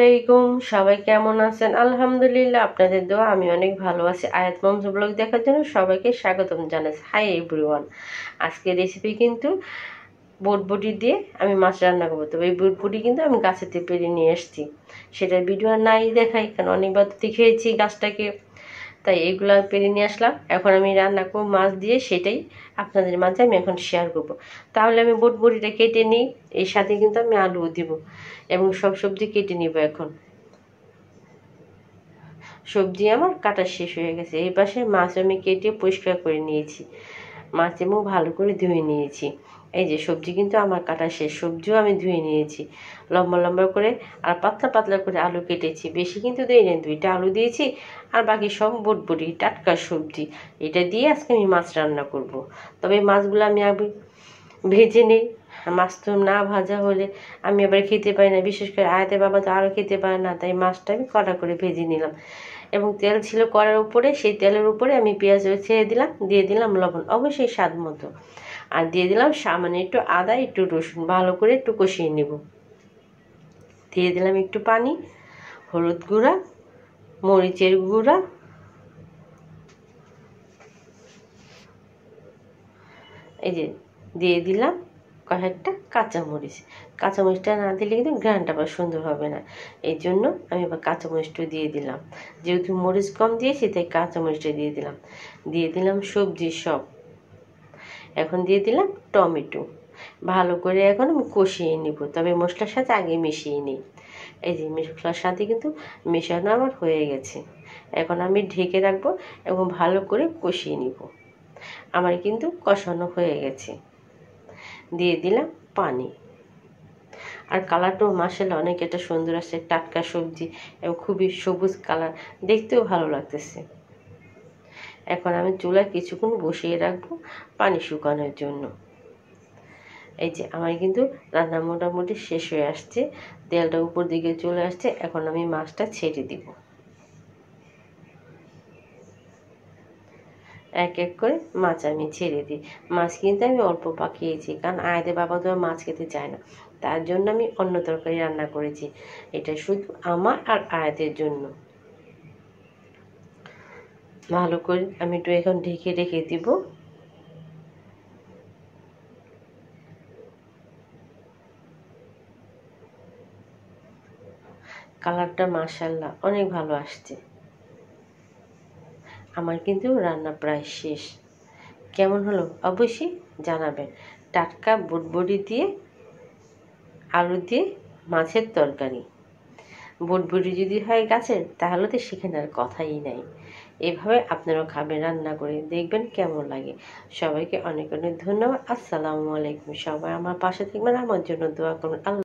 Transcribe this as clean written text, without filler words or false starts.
আলাইকুম, সবাই কেমন আছেন? আলহামদুলিল্লাহ, আপনাদের দোয়া আমি অনেক ভালো আছি। আয়াত মমস ব্লগ দেখার জন্য সবাইকে স্বাগতম জানাচ্ছি। হাই এভরিওয়ান, আজকের রেসিপি কিন্তু বটবটি দিয়ে আমি মাছ রান্না করবো। তবে এই বটবটি কিন্তু আমি গাছেতে পেরে নিয়ে এসেছি, সেটার ভিডিও আর নাই দেখাই, কারণ অনেকবার তো দেখেছি গাছটাকে, তাই এগুলো পেরে নিয়ে আসলাম। এখন আমি রান্না করবো মাছ দিয়ে, সেটাই আপনাদের মাঝে আমি এখন শেয়ার করব। তাহলে আমি বটবটিটা কেটে নিই, এর সাথে কিন্তু আমি আলুও দিব এবং সব সবজি কেটে নিব। এখন সবজি আমার কাটা শেষ হয়ে গেছে। এই পাশে মাছ আমি কেটে পরিষ্কার করে নিয়েছি, মাছ এবং ভালো করে ধুয়ে নিয়েছি। এই যে সবজি কিন্তু আমার কাটা শেষ, সবজিও আমি ধুয়ে নিয়েছি লম্বা লম্বা করে, আর পাতলা পাতলা করে আলু কেটেছি। বেশি কিন্তু দিই না, 2টা আলু দিয়েছি, আর বাকি সব বটবটি টাটকা সবজি। এটা দিয়ে আজকে আমি মাছ রান্না করব। তবে মাছগুলো আমি আগে ভেজে নিই, মাছ তো না ভাজা হলে আমি আবার খেতে পারি না, বিশেষ করে আয়াতে বাবা তো আরও খেতে পারে না, তাই মাছটা আমি কড়া করে ভেজে নিলাম। এবং তেল ছিল কড়ার উপরে, সেই তেলের উপরে আমি পেঁয়াজ ছেড়ে দিলাম, দিয়ে দিলাম লবণ অবশ্যই স্বাদ মতো, আর দিয়ে দিলাম সামান্য একটু আদা, একটু রসুন, ভালো করে একটু কষিয়ে নেব। দিয়ে দিলাম একটু পানি, হলুদ গুঁড়া, মরিচের গুঁড়া, এই যে দিয়ে দিলাম কয়েকটা কাঁচামরিচ। কাঁচামরিচটা না দিলে কিন্তু ঘ্রাণটা আবার সুন্দর হবে না, এই জন্য আমি আবার কাঁচামরিচটা দিয়ে দিলাম। যেহেতু মরিচ কম দিয়েছি তাই কাঁচামরিচটা দিয়ে দিলাম। দিয়ে দিলাম সবজি সব। এখন দিয়ে দিলাম টমেটো। ভালো করে এখন আমি কষিয়ে নিব, তবে মশলার সাথে আগে মিশিয়ে নিই। এই যে মশলার সাথে কিন্তু মেশানো আমার হয়ে গেছে। এখন আমি ঢেকে রাখবো এবং ভালো করে কষিয়ে নিব। আমার কিন্তু কষানো হয়ে গেছে। দিয়ে দিলাম পানি, আর কালারটাও মাশাআল্লাহ অনেক একটা সুন্দর আসছে, টাটকা সবজি এবং খুবই সবুজ কালার, দেখতেও ভালো লাগতেছে। এখন আমি চুলায় কিছুক্ষণ বসিয়ে রাখবো পানি শুকানোর জন্য। এই যে আমার কিন্তু রান্না মোটামুটি শেষ হয়ে আসছে, তেলটা উপর দিকে চলে আসছে। এখন আমি মাছটা ছেড়ে দিব, এক এক করে মাছ আমি ছেড়ে দিই। মাছ কিন্তু আমি অল্প পাকিয়েছি, কারণ আয়াদের বাবা তো মাছ খেতে চায় না, তার জন্য আমি অন্য তরকারি রান্না করেছি। এটা শুধু আমার আর আয়াদের জন্য। ভালো করে আমি একটু এখন ঢেকে রেখে দিব। কালারটা মাশাআল্লাহ অনেক ভালো আসছে। আমার কিন্তু রান্না প্রায় শেষ। কেমন হলো অবশ্যই জানাবেন। টাটকা বটবটি দিয়ে আলু দিয়ে মাছের তরকারি, বটবটি যদি হয় গাছের, তাহলে তো সেখানে আর কথাই নাই। এভাবে আপনারাও খাবেন, রান্না করে দেখবেন কেমন লাগে। সবাইকে অনেক অনেক ধন্যবাদ। আসসালামু আলাইকুম। সবাই আমার পাশে থাকবেন, আমার জন্য দোয়া করবেন। আল্লাহ।